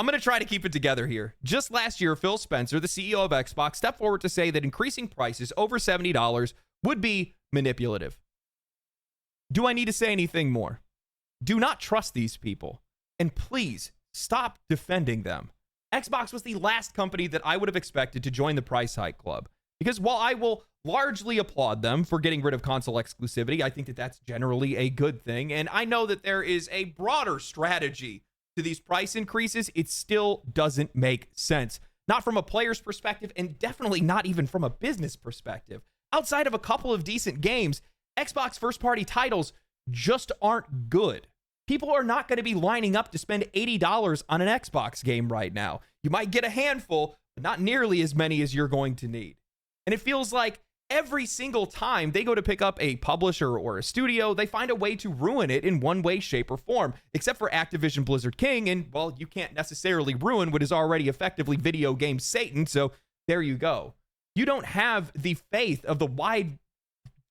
I'm going to try to keep it together here. Just last year, Phil Spencer, the CEO of Xbox, stepped forward to say that increasing prices over $70 would be manipulative. Do I need to say anything more? Do not trust these people. And please stop defending them. Xbox was the last company that I would have expected to join the price hike club. Because while I will largely applaud them for getting rid of console exclusivity, I think that that's generally a good thing. And I know that there is a broader strategy to these price increases. It still doesn't make sense. Not from a player's perspective, and definitely not even from a business perspective. Outside of a couple of decent games, Xbox first-party titles just aren't good. People are not going to be lining up to spend $80 on an Xbox game right now. You might get a handful, but not nearly as many as you're going to need. And it feels like every single time they go to pick up a publisher or a studio, they find a way to ruin it in one way, shape, or form, except for Activision Blizzard King. And, well, you can't necessarily ruin what is already effectively video game Satan, so there you go. You don't have the faith of the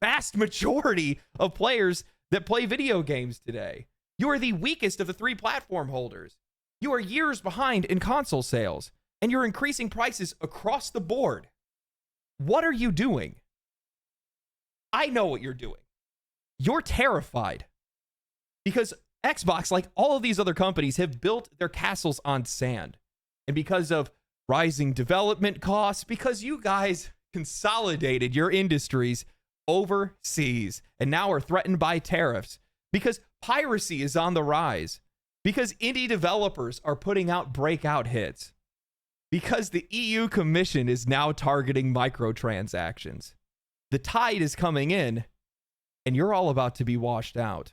vast majority of players that play video games today. You are the weakest of the three platform holders. You are years behind in console sales, and you're increasing prices across the board. What are you doing? I know what you're doing. You're terrified because Xbox, like all of these other companies, have built their castles on sand. And because of rising development costs, because you guys consolidated your industries overseas and now are threatened by tariffs, because piracy is on the rise, because indie developers are putting out breakout hits, because the EU Commission is now targeting microtransactions. The tide is coming in, and you're all about to be washed out.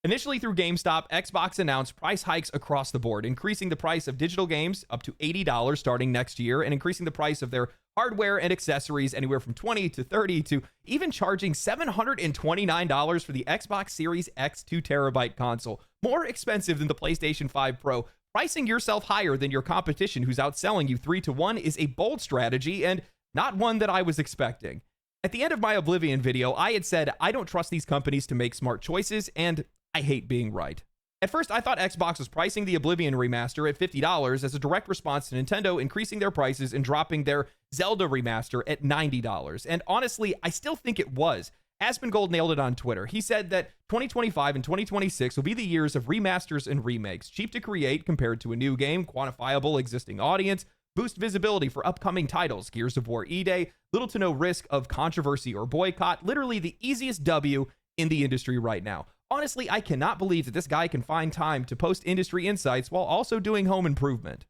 Initially through GameStop, Xbox announced price hikes across the board, increasing the price of digital games up to $80 starting next year, and increasing the price of their hardware and accessories anywhere from $20 to $30 to even charging $729 for the Xbox Series X 2TB console. More expensive than the PlayStation 5 Pro. Pricing yourself higher than your competition who's outselling you 3-1 is a bold strategy and not one that I was expecting. At the end of my Oblivion video, I had said I don't trust these companies to make smart choices, and I hate being right. At first, I thought Xbox was pricing the Oblivion remaster at $50 as a direct response to Nintendo increasing their prices and dropping their Zelda remaster at $90. And honestly, I still think it was. Asmongold nailed it on Twitter. He said that 2025 and 2026 will be the years of remasters and remakes, cheap to create compared to a new game, quantifiable existing audience, boost visibility for upcoming titles, Gears of War E-Day, little to no risk of controversy or boycott, literally the easiest W in the industry right now. Honestly, I cannot believe that this guy can find time to post industry insights while also doing home improvement.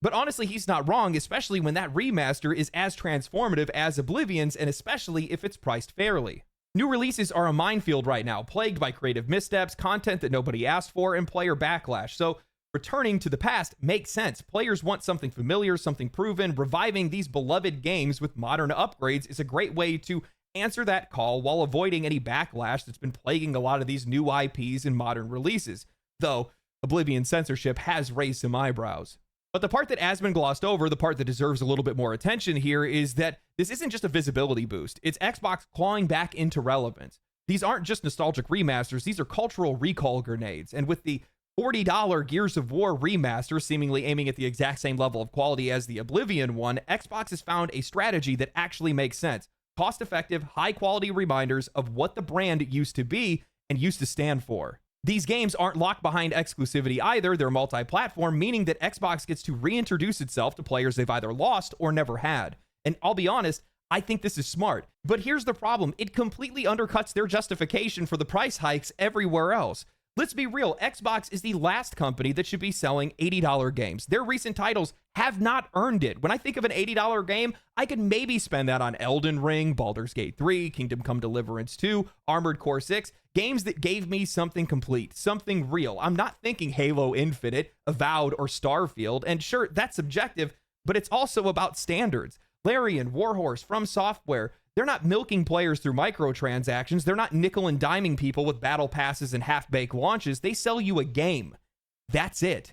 But honestly, he's not wrong, especially when that remaster is as transformative as Oblivion's, and especially if it's priced fairly. New releases are a minefield right now, plagued by creative missteps, content that nobody asked for, and player backlash. So returning to the past makes sense. Players want something familiar, something proven. Reviving these beloved games with modern upgrades is a great way to answer that call while avoiding any backlash that's been plaguing a lot of these new IPs and modern releases. Though Oblivion censorship has raised some eyebrows. But the part that Asmon glossed over, the part that deserves a little bit more attention here, is that this isn't just a visibility boost. It's Xbox clawing back into relevance. These aren't just nostalgic remasters, these are cultural recall grenades. And with the $40 Gears of War remaster seemingly aiming at the exact same level of quality as the Oblivion one, Xbox has found a strategy that actually makes sense. Cost-effective, high-quality reminders of what the brand used to be and used to stand for. These games aren't locked behind exclusivity either. They're multi-platform, meaning that Xbox gets to reintroduce itself to players they've either lost or never had. And I'll be honest, I think this is smart. But here's the problem. It completely undercuts their justification for the price hikes everywhere else. Let's be real, Xbox is the last company that should be selling $80 games. Their recent titles have not earned it. When I think of an $80 game, I could maybe spend that on Elden Ring, Baldur's Gate 3, Kingdom Come Deliverance 2, Armored Core 6, games that gave me something complete, something real. I'm not thinking Halo Infinite, Avowed, or Starfield, and sure, that's subjective, but it's also about standards. Larian, Warhorse, From Software, they're not milking players through microtransactions. They're not nickel and diming people with battle passes and half-baked launches. They sell you a game. That's it.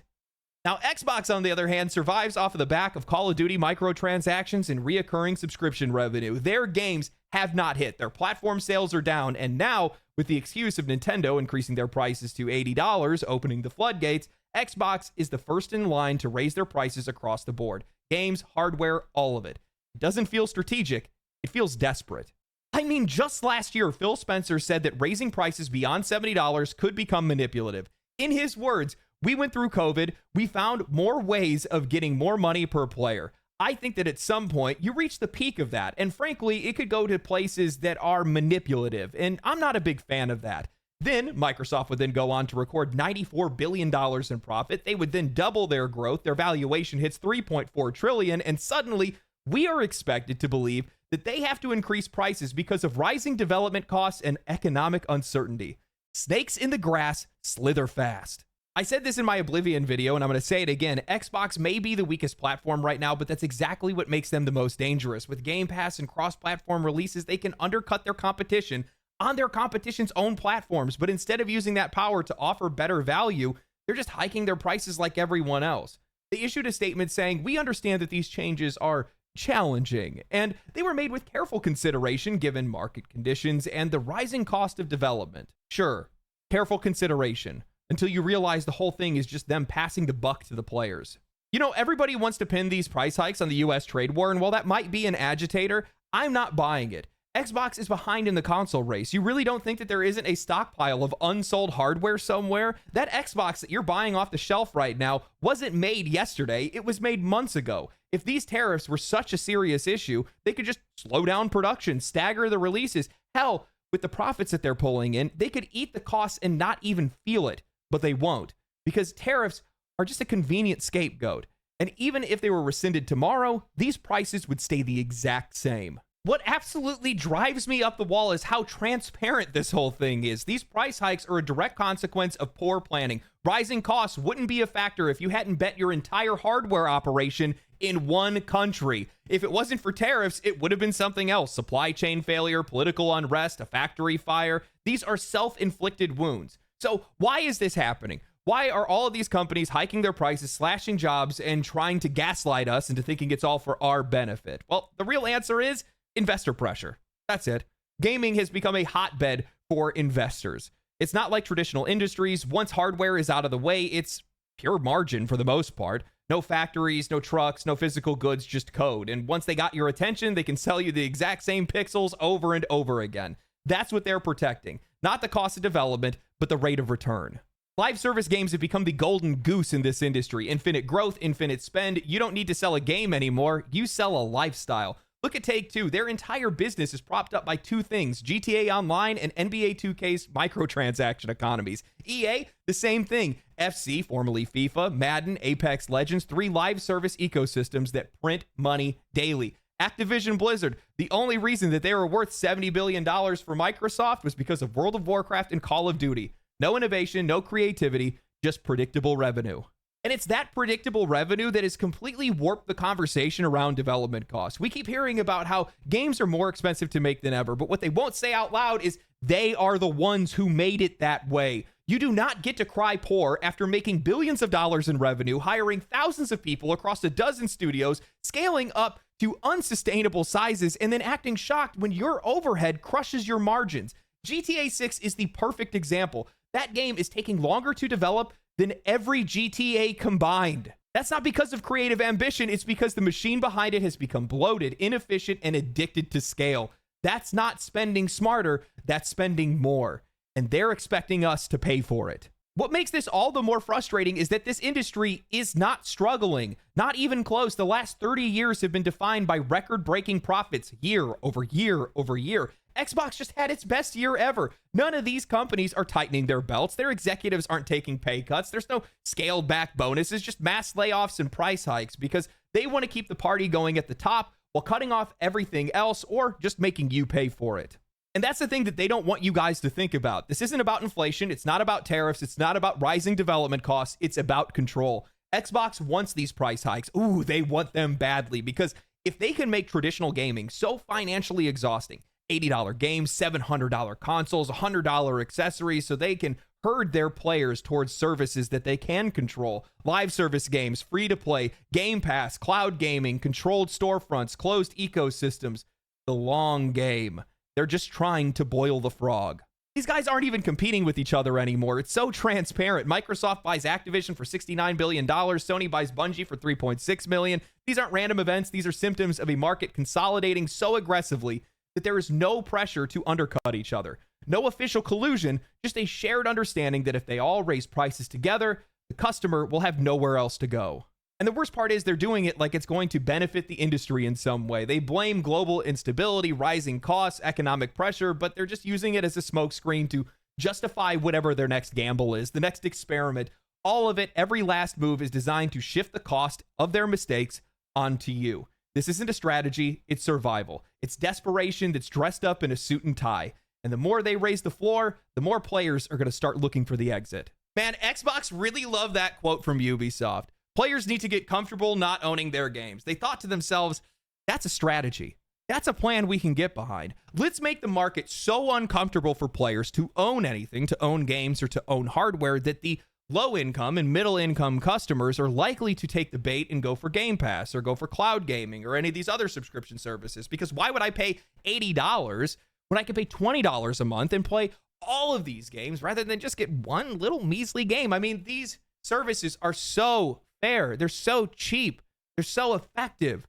Now, Xbox, on the other hand, survives off of the back of Call of Duty microtransactions and reoccurring subscription revenue. Their games have not hit. Their platform sales are down, and now, with the excuse of Nintendo increasing their prices to $80, opening the floodgates, Xbox is the first in line to raise their prices across the board. Games, hardware, all of it. It doesn't feel strategic. It feels desperate. I mean, just last year, Phil Spencer said that raising prices beyond $70 could become manipulative. In his words, we went through COVID. We found more ways of getting more money per player. I think that at some point you reach the peak of that. And frankly, it could go to places that are manipulative. And I'm not a big fan of that. Then Microsoft would then go on to record $94 billion in profit. They would then double their growth. Their valuation hits $3.4 trillion. And suddenly we are expected to believe that they have to increase prices because of rising development costs and economic uncertainty. Snakes in the grass slither fast. I said this in my Oblivion video, and I'm going to say it again. Xbox may be the weakest platform right now, but that's exactly what makes them the most dangerous. With Game Pass and cross-platform releases, they can undercut their competition on their competition's own platforms. But instead of using that power to offer better value, they're just hiking their prices like everyone else. They issued a statement saying, "We understand that these changes are challenging, and they were made with careful consideration given market conditions and the rising cost of development." Sure, careful consideration, until you realize the whole thing is just them passing the buck to the players. You know, everybody wants to pin these price hikes on the US trade war, and while that might be an agitator, I'm not buying it. Xbox is behind in the console race. You really don't think that there isn't a stockpile of unsold hardware somewhere? That Xbox that you're buying off the shelf right now wasn't made yesterday. It was made months ago. If these tariffs were such a serious issue, they could just slow down production, stagger the releases. Hell, with the profits that they're pulling in, they could eat the costs and not even feel it. But they won't, because tariffs are just a convenient scapegoat. And even if they were rescinded tomorrow, these prices would stay the exact same. What absolutely drives me up the wall is how transparent this whole thing is. These price hikes are a direct consequence of poor planning. Rising costs wouldn't be a factor if you hadn't bet your entire hardware operation in one country. If it wasn't for tariffs, it would have been something else. Supply chain failure, political unrest, a factory fire. These are self-inflicted wounds. So why is this happening? Why are all of these companies hiking their prices, slashing jobs, and trying to gaslight us into thinking it's all for our benefit? Well, the real answer is investor pressure. That's it. Gaming has become a hotbed for investors. It's not like traditional industries. Once hardware is out of the way, it's pure margin for the most part. No factories, no trucks, no physical goods, just code. And once they got your attention, they can sell you the exact same pixels over and over again. That's what they're protecting. Not the cost of development, but the rate of return. Live service games have become the golden goose in this industry. Infinite growth, infinite spend. You don't need to sell a game anymore. You sell a lifestyle. Look at Take-Two. Their entire business is propped up by two things: GTA Online and NBA 2K's microtransaction economies. EA, the same thing. FC, formerly FIFA, Madden, Apex Legends, 3 live service ecosystems that print money daily. Activision Blizzard, the only reason that they were worth $70 billion for Microsoft was because of World of Warcraft and Call of Duty. No innovation, no creativity, just predictable revenue. And it's that predictable revenue that has completely warped the conversation around development costs. We keep hearing about how games are more expensive to make than ever, but what they won't say out loud is they are the ones who made it that way. You do not get to cry poor after making billions of dollars in revenue, hiring thousands of people across a dozen studios, scaling up to unsustainable sizes, and then acting shocked when your overhead crushes your margins. GTA 6 is the perfect example. That game is taking longer to develop than every GTA combined. That's not because of creative ambition. It's because the machine behind it has become bloated, inefficient, and addicted to scale. That's not spending smarter. That's spending more. And they're expecting us to pay for it. What makes this all the more frustrating is that this industry is not struggling. Not even close. The last 30 years have been defined by record-breaking profits year over year over year. Xbox just had its best year ever. None of these companies are tightening their belts. Their executives aren't taking pay cuts. There's no scaled back bonuses, just mass layoffs and price hikes because they want to keep the party going at the top while cutting off everything else or just making you pay for it. And that's the thing that they don't want you guys to think about. This isn't about inflation. It's not about tariffs. It's not about rising development costs. It's about control. Xbox wants these price hikes. Ooh, they want them badly because if they can make traditional gaming so financially exhausting, $80 games, $700 consoles, $100 accessories, so they can herd their players towards services that they can control. Live service games, free to play, Game Pass, cloud gaming, controlled storefronts, closed ecosystems. The long game. They're just trying to boil the frog. These guys aren't even competing with each other anymore. It's so transparent. Microsoft buys Activision for $69 billion. Sony buys Bungie for $3.6 million. These aren't random events. These are symptoms of a market consolidating so aggressively that there is no pressure to undercut each other. No official collusion, just a shared understanding that if they all raise prices together, the customer will have nowhere else to go. And the worst part is they're doing it like it's going to benefit the industry in some way. They blame global instability, rising costs, economic pressure, but they're just using it as a smokescreen to justify whatever their next gamble is, the next experiment. All of it, every last move is designed to shift the cost of their mistakes onto you. This isn't a strategy, it's survival. It's desperation that's dressed up in a suit and tie. And the more they raise the floor, the more players are going to start looking for the exit. Man, Xbox really loved that quote from Ubisoft. Players need to get comfortable not owning their games. They thought to themselves, that's a strategy. That's a plan we can get behind. Let's make the market so uncomfortable for players to own anything, to own games or to own hardware, that the low income and middle income customers are likely to take the bait and go for Game Pass or go for cloud gaming or any of these other subscription services. Because why would I pay $80 when I could pay $20 a month and play all of these games rather than just get one little measly game? I mean, these services are so fair. They're so cheap. They're so effective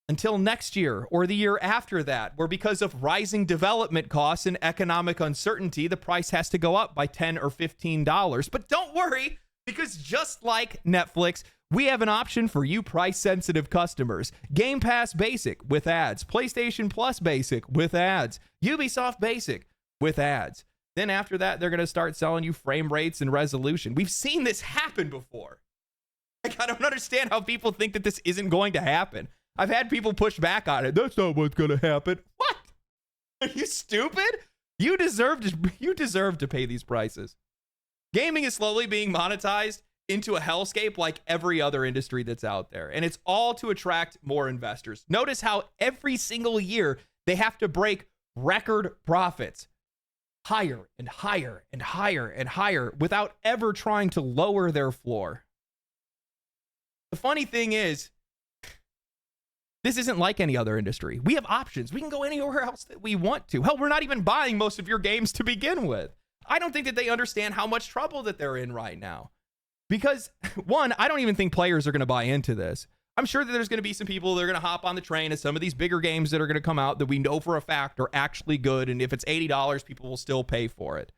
until next year or the year after that, where because of rising development costs and economic uncertainty, the price has to go up by $10 or $15. But don't worry, because just like Netflix, we have an option for you price-sensitive customers. Game Pass Basic with ads. PlayStation Plus Basic with ads. Ubisoft Basic with ads. Then after that, they're going to start selling you frame rates and resolution. We've seen this happen before. Like, I don't understand how people think that this isn't going to happen. I've had people push back on it. That's not what's going to happen. What? Are you stupid? You deserve to pay these prices. Gaming is slowly being monetized into a hellscape like every other industry that's out there. And it's all to attract more investors. Notice how every single year they have to break record profits. Higher and higher and higher and higher without ever trying to lower their floor. The funny thing is, this isn't like any other industry. We have options. We can go anywhere else that we want to. Hell, we're not even buying most of your games to begin with. I don't think that they understand how much trouble that they're in right now. Because, one, I don't even think players are going to buy into this. I'm sure that there's going to be some people that are going to hop on the train of some of these bigger games that are going to come out that we know for a fact are actually good. And if it's $80, people will still pay for it.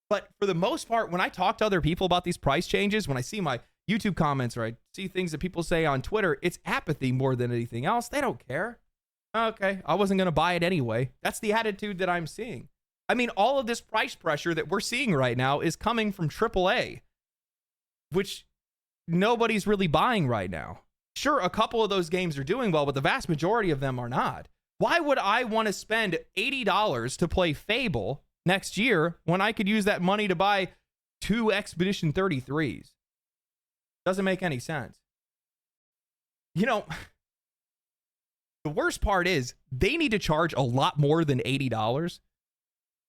But for the most part, when I talk to other people about these price changes, when I see my YouTube comments or I see things that people say on Twitter, it's apathy more than anything else. They don't care. Okay, I wasn't going to buy it anyway. That's the attitude that I'm seeing. I mean, all of this price pressure that we're seeing right now is coming from AAA, which nobody's really buying right now. Sure, a couple of those games are doing well, but the vast majority of them are not. Why would I want to spend $80 to play Fable next year when I could use that money to buy 2 Expedition 33s? Doesn't make any sense. You know, the worst part is they need to charge a lot more than $80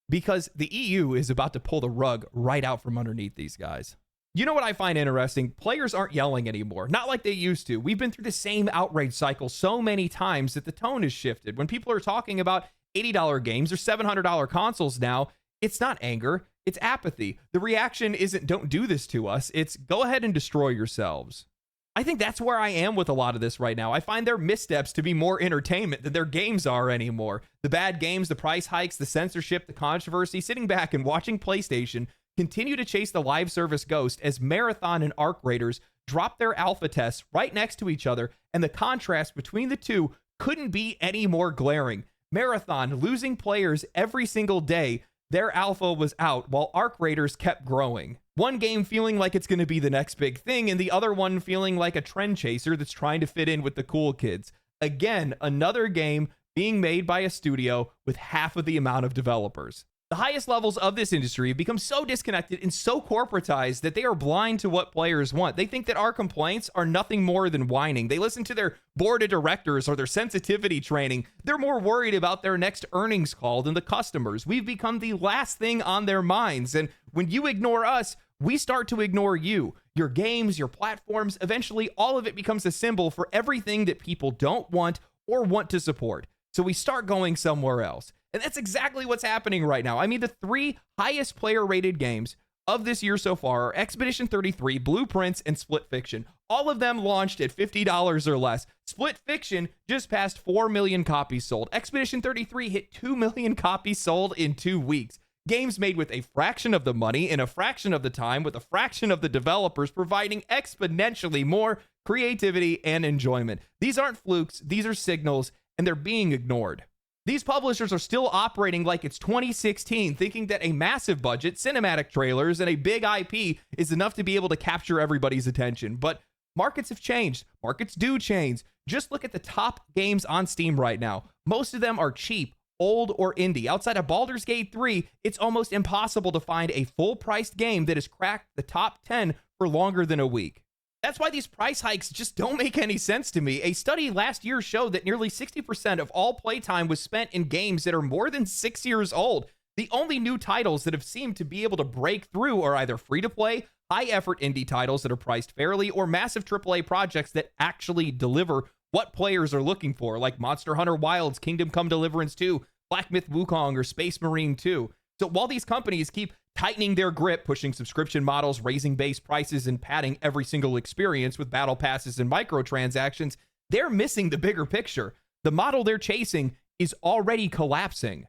because the EU is about to pull the rug right out from underneath these guys. You know what I find interesting? Players aren't yelling anymore, not like they used to. We've been through the same outrage cycle so many times that the tone has shifted. When people are talking about $80 games or $700 consoles now, it's not anger, it's apathy. The reaction isn't don't do this to us, it's go ahead and destroy yourselves. I think that's where I am with a lot of this right now. I find their missteps to be more entertainment than their games are anymore. The bad games, the price hikes, the censorship, the controversy, sitting back and watching PlayStation continue to chase the live service ghost as Marathon and Arc Raiders drop their alpha tests right next to each other, and the contrast between the two couldn't be any more glaring. Marathon losing players every single day their alpha was out, while Arc Raiders kept growing. One game feeling like it's going to be the next big thing, and the other one feeling like a trend chaser that's trying to fit in with the cool kids. Again, another game being made by a studio with half of the amount of developers. The highest levels of this industry have become so disconnected and so corporatized that they are blind to what players want. They think that our complaints are nothing more than whining. They listen to their board of directors or their sensitivity training. They're more worried about their next earnings call than the customers. We've become the last thing on their minds. And when you ignore us, we start to ignore you. Your games, your platforms, eventually all of it becomes a symbol for everything that people don't want or want to support. So we start going somewhere else. And that's exactly what's happening right now. I mean, the 3 highest player rated games of this year so far are Expedition 33, Blueprints, and Split Fiction. All of them launched at $50 or less. Split Fiction just passed 4 million copies sold. Expedition 33 hit 2 million copies sold in 2 weeks. Games made with a fraction of the money in a fraction of the time with a fraction of the developers, providing exponentially more creativity and enjoyment. These aren't flukes, these are signals, and they're being ignored. These publishers are still operating like it's 2016, thinking that a massive budget, cinematic trailers, and a big IP is enough to be able to capture everybody's attention. But markets have changed. Markets do change. Just look at the top games on Steam right now. Most of them are cheap, old, or indie. Outside of Baldur's Gate 3, it's almost impossible to find a full-priced game that has cracked the top 10 for longer than a week. That's why these price hikes just don't make any sense to me. A study last year showed that nearly 60% of all playtime was spent in games that are more than 6 years old. The only new titles that have seemed to be able to break through are either free-to-play, high-effort indie titles that are priced fairly, or massive AAA projects that actually deliver what players are looking for, like Monster Hunter Wilds, Kingdom Come Deliverance 2, Black Myth Wukong, or Space Marine 2. So while these companies keep tightening their grip, pushing subscription models, raising base prices, and padding every single experience with battle passes and microtransactions, they're missing the bigger picture. The model they're chasing is already collapsing.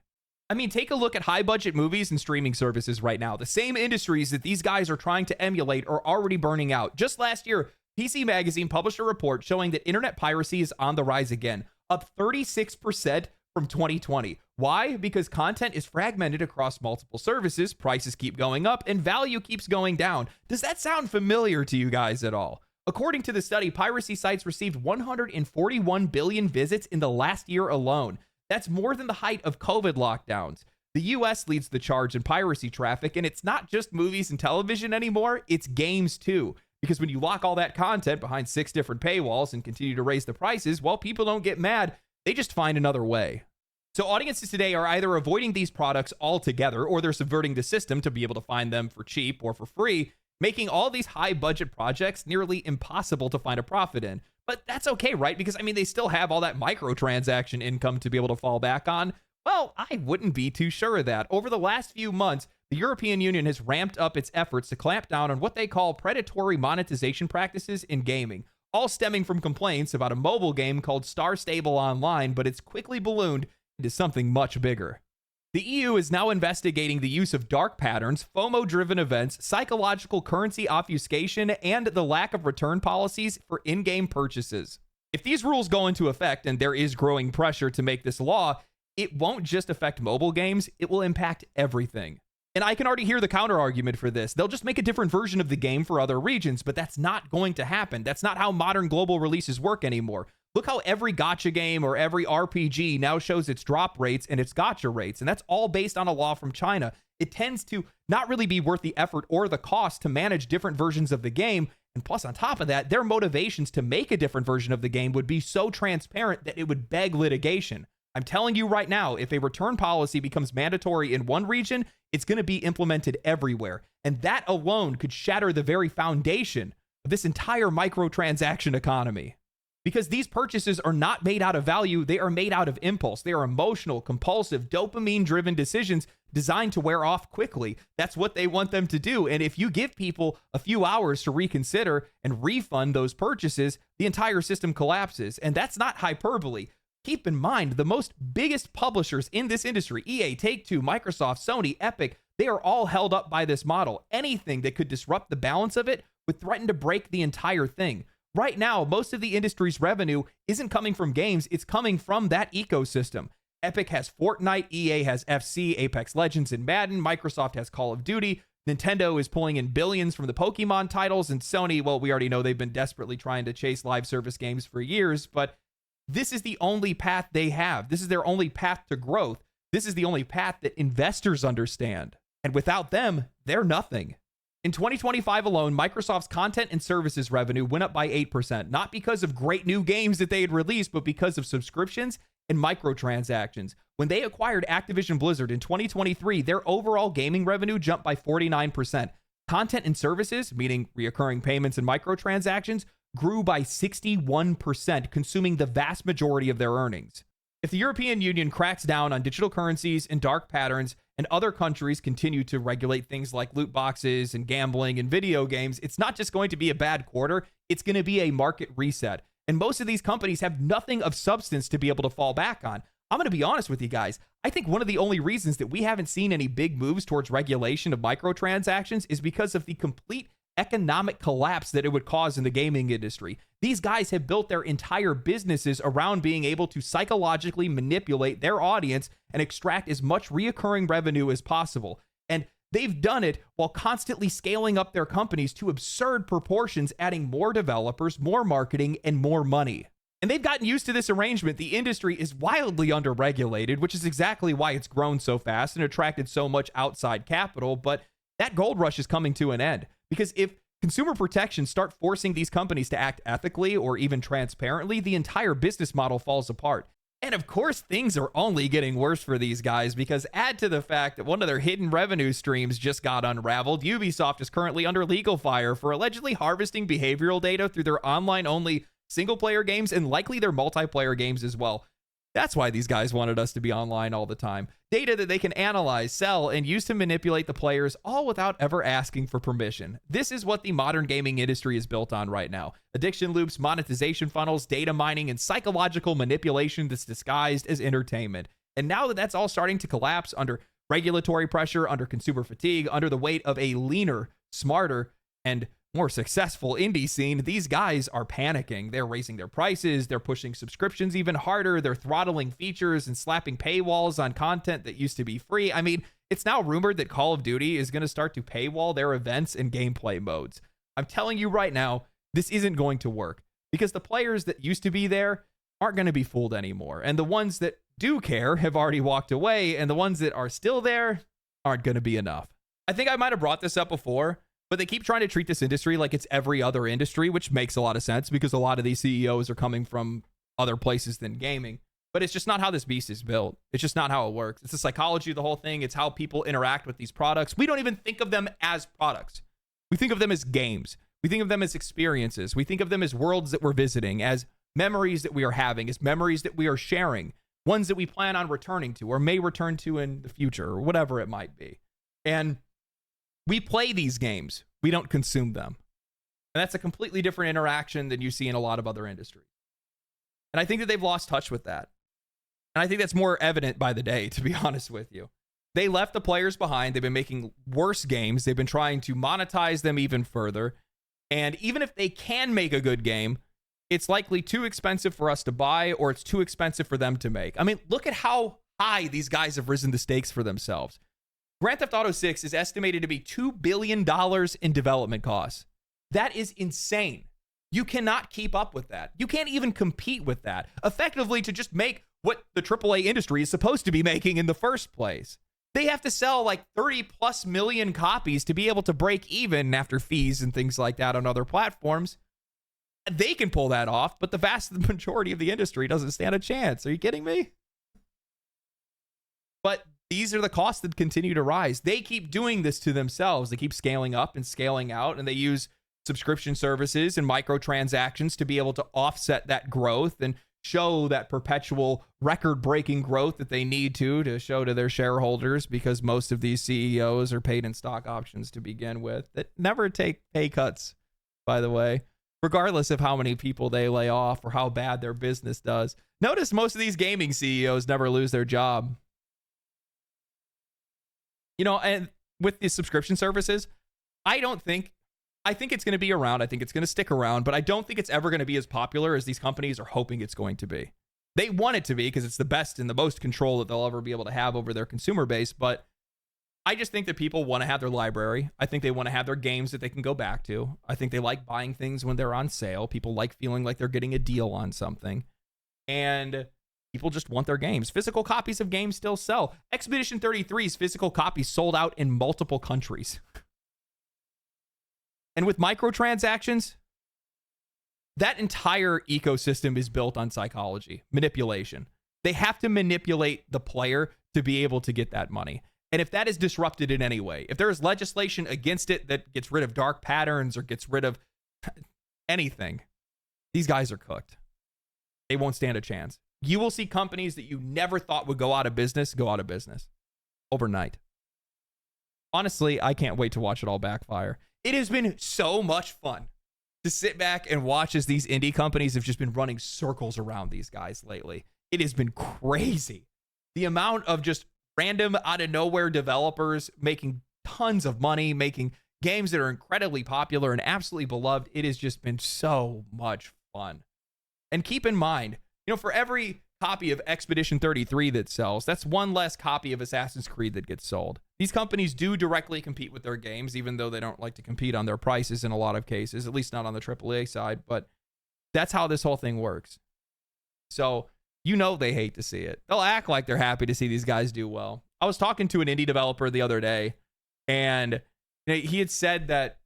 I mean, take a look at high-budget movies and streaming services right now. The same industries that these guys are trying to emulate are already burning out. Just last year, PC Magazine published a report showing that internet piracy is on the rise again, up 36% from 2020. Why? Because content is fragmented across multiple services, prices keep going up, and value keeps going down. Does that sound familiar to you guys at all? According to the study, piracy sites received 141 billion visits in the last year alone. That's more than the height of COVID lockdowns. The US leads the charge in piracy traffic, and it's not just movies and television anymore, it's games too. Because when you lock all that content behind 6 different paywalls and continue to raise the prices, well, people don't get mad. They just find another way. So audiences today are either avoiding these products altogether, or they're subverting the system to be able to find them for cheap or for free, making all these high budget projects nearly impossible to find a profit in. But that's okay, right? Because I mean, they still have all that microtransaction income to be able to fall back on. Well, I wouldn't be too sure of that. Over the last few months, the European Union has ramped up its efforts to clamp down on what they call predatory monetization practices in gaming, all stemming from complaints about a mobile game called Star Stable Online, but it's quickly ballooned into something much bigger. The EU is now investigating the use of dark patterns, FOMO-driven events, psychological currency obfuscation, and the lack of return policies for in-game purchases. If these rules go into effect, and there is growing pressure to make this law, it won't just affect mobile games, it will impact everything. And I can already hear the counter-argument for this. They'll just make a different version of the game for other regions, but that's not going to happen. That's not how modern global releases work anymore. Look how every gacha game or every RPG now shows its drop rates and its gacha rates, and that's all based on a law from China. It tends to not really be worth the effort or the cost to manage different versions of the game, and plus on top of that, their motivations to make a different version of the game would be so transparent that it would beg litigation. I'm telling you right now, if a return policy becomes mandatory in one region, it's going to be implemented everywhere, and that alone could shatter the very foundation of this entire microtransaction economy. Because these purchases are not made out of value, they are made out of impulse. They are emotional, compulsive, dopamine-driven decisions designed to wear off quickly. That's what they want them to do. And if you give people a few hours to reconsider and refund those purchases, the entire system collapses. And that's not hyperbole. Keep in mind, the biggest publishers in this industry, EA, Take-Two, Microsoft, Sony, Epic, they are all held up by this model. Anything that could disrupt the balance of it would threaten to break the entire thing. Right now, most of the industry's revenue isn't coming from games, it's coming from that ecosystem. Epic has Fortnite, EA has FC, Apex Legends, and Madden, Microsoft has Call of Duty, Nintendo is pulling in billions from the Pokemon titles, and Sony, well, we already know they've been desperately trying to chase live service games for years, but this is the only path they have. This is their only path to growth. This is the only path that investors understand. And without them, they're nothing. In 2025 alone, Microsoft's content and services revenue went up by 8%, not because of great new games that they had released, but because of subscriptions and microtransactions. When they acquired Activision Blizzard in 2023, their overall gaming revenue jumped by 49%. Content and services, meaning reoccurring payments and microtransactions, grew by 61%, consuming the vast majority of their earnings. If the European Union cracks down on digital currencies and dark patterns, and other countries continue to regulate things like loot boxes and gambling and video games, it's not just going to be a bad quarter, it's going to be a market reset. And most of these companies have nothing of substance to be able to fall back on. I'm going to be honest with you guys. I think one of the only reasons that we haven't seen any big moves towards regulation of microtransactions is because of the complete economic collapse that it would cause in the gaming industry. These guys have built their entire businesses around being able to psychologically manipulate their audience and extract as much reoccurring revenue as possible. And they've done it while constantly scaling up their companies to absurd proportions, adding more developers, more marketing, and more money. And they've gotten used to this arrangement. The industry is wildly underregulated, which is exactly why it's grown so fast and attracted so much outside capital. But that gold rush is coming to an end. Because if consumer protections start forcing these companies to act ethically or even transparently, the entire business model falls apart. And of course, things are only getting worse for these guys, because add to the fact that one of their hidden revenue streams just got unraveled. Ubisoft is currently under legal fire for allegedly harvesting behavioral data through their online-only single-player games and likely their multiplayer games as well. That's why these guys wanted us to be online all the time. Data that they can analyze, sell, and use to manipulate the players, all without ever asking for permission. This is what the modern gaming industry is built on right now. Addiction loops, monetization funnels, data mining, and psychological manipulation that's disguised as entertainment. And now that that's all starting to collapse under regulatory pressure, under consumer fatigue, under the weight of a leaner, smarter, and more successful indie scene, these guys are panicking. They're raising their prices, they're pushing subscriptions even harder, they're throttling features and slapping paywalls on content that used to be free. I mean, it's now rumored that Call of Duty is going to start to paywall their events and gameplay modes. I'm telling you right now, this isn't going to work, because the players that used to be there aren't going to be fooled anymore. And the ones that do care have already walked away, and the ones that are still there aren't going to be enough. I think I might have brought this up before, but they keep trying to treat this industry like it's every other industry, which makes a lot of sense because a lot of these CEOs are coming from other places than gaming. But it's just not how this beast is built. It's just not how it works. It's the psychology of the whole thing. It's how people interact with these products. We don't even think of them as products. We think of them as games. We think of them as experiences. We think of them as worlds that we're visiting, as memories that we are having, as memories that we are sharing, ones that we plan on returning to or may return to in the future or whatever it might be. And we play these games. We don't consume them. And that's a completely different interaction than you see in a lot of other industries. And I think that they've lost touch with that. And I think that's more evident by the day, to be honest with you. They left the players behind. They've been making worse games. They've been trying to monetize them even further. And even if they can make a good game, it's likely too expensive for us to buy, or it's too expensive for them to make. I mean, look at how high these guys have risen the stakes for themselves. Grand Theft Auto 6 is estimated to be $2 billion in development costs. That is insane. You cannot keep up with that. You can't even compete with that. Effectively, to just make what the AAA industry is supposed to be making in the first place. They have to sell like 30 plus million copies to be able to break even after fees and things like that on other platforms. They can pull that off, but the vast majority of the industry doesn't stand a chance. Are you kidding me? But these are the costs that continue to rise. They keep doing this to themselves. They keep scaling up and scaling out, and they use subscription services and microtransactions to be able to offset that growth and show that perpetual record-breaking growth that they need to show to their shareholders, because most of these CEOs are paid in stock options to begin with that never take pay cuts, by the way, regardless of how many people they lay off or how bad their business does. Notice most of these gaming CEOs never lose their job. You know, and with the subscription services, I think it's going to be around. I think it's going to stick around, but I don't think it's ever going to be as popular as these companies are hoping it's going to be. They want it to be because it's the best and the most control that they'll ever be able to have over their consumer base. But I just think that people want to have their library. I think they want to have their games that they can go back to. I think they like buying things when they're on sale. People like feeling like they're getting a deal on something. And People just want their games. Physical copies of games still sell. Expedition 33's physical copies sold out in multiple countries. And with microtransactions, that entire ecosystem is built on psychology, manipulation. They have to manipulate the player to be able to get that money. And if that is disrupted in any way, if there is legislation against it that gets rid of dark patterns or gets rid of anything, these guys are cooked. They won't stand a chance. You will see companies that you never thought would go out of business overnight. Honestly, I can't wait to watch it all backfire. It has been so much fun to sit back and watch as these indie companies have just been running circles around these guys lately. It has been crazy. The amount of just random out of nowhere developers making tons of money, making games that are incredibly popular and absolutely beloved. It has just been so much fun. And keep in mind, for every copy of Expedition 33 that sells, that's one less copy of Assassin's Creed that gets sold. These companies do directly compete with their games, even though they don't like to compete on their prices in a lot of cases, at least not on the AAA side, but that's how this whole thing works. So, they hate to see it. They'll act like they're happy to see these guys do well. I was talking to an indie developer the other day, and he had said that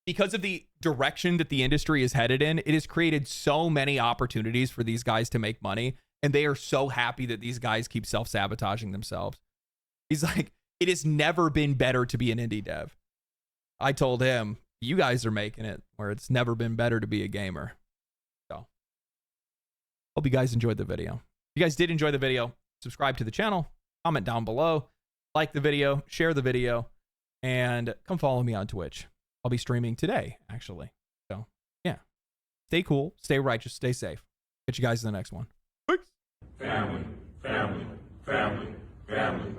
because of the direction that the industry is headed in, it has created so many opportunities for these guys to make money, and they are so happy that these guys keep self-sabotaging themselves. He's like, it has never been better to be an indie dev. I told him, you guys are making it where it's never been better to be a gamer. So, hope you guys enjoyed the video. If you guys did enjoy the video, subscribe to the channel, comment down below, like the video, share the video, and come follow me on Twitch. I'll be streaming today, actually. So, yeah. Stay cool, stay righteous, stay safe. Catch you guys in the next one. Peace. Family, family, family, family.